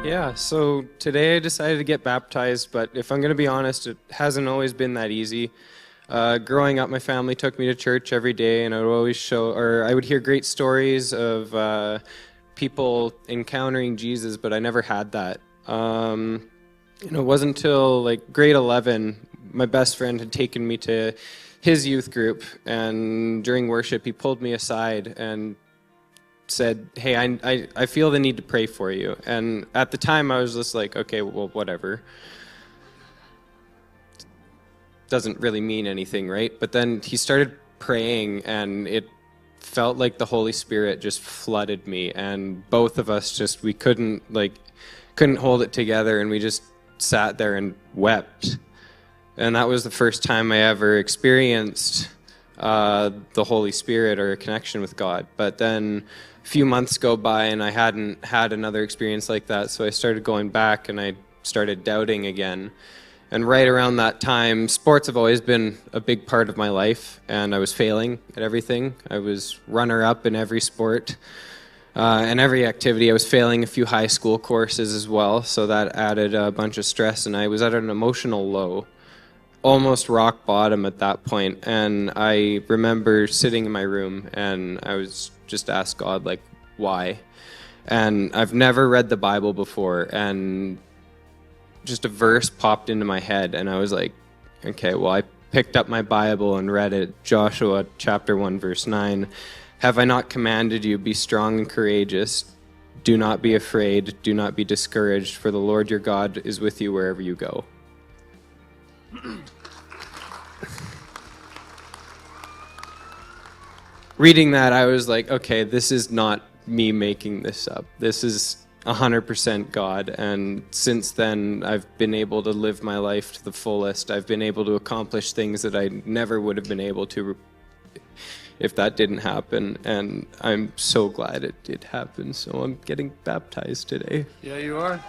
Yeah, so today I decided to get baptized, but if I'm going to be honest, it hasn't always been that easy. Growing up, my family took me to church every day, and I would always I would hear great stories of people encountering Jesus, but I never had that. It wasn't until like grade 11, my best friend had taken me to his youth group, and during worship, he pulled me aside and said, "Hey, I feel the need to pray for you." And at the time, I was just like, "Okay, well, whatever. Doesn't really mean anything, right?" But then he started praying, and it felt like the Holy Spirit just flooded me, and both of us we couldn't hold it together, and we just sat there and wept. And that was the first time I ever experienced the Holy Spirit or a connection with God. But then a few months go by and I hadn't had another experience like that, so I started going back and I started doubting again. And right around that time, sports have always been a big part of my life, and I was failing at everything. I was runner-up in every sport and every activity. I was failing a few high school courses as well, so that added a bunch of stress, and I was at an emotional low, almost rock bottom at that point. And I remember sitting in my room and I was just asked God, like, why? And I've never read the Bible before, and just a verse popped into my head, and I was like, okay, well, I picked up my Bible and read it. Joshua chapter 1 verse 9, "Have I not commanded you, be strong and courageous, do not be afraid, do not be discouraged, for the Lord your God is with you wherever you go." Reading that, I was like, okay, this is not me making this up. This is 100% God. And since then, I've been able to live my life to the fullest. I've been able to accomplish things that I never would have been able to if that didn't happen. And I'm so glad it did happen. So I'm getting baptized today. Yeah, you are.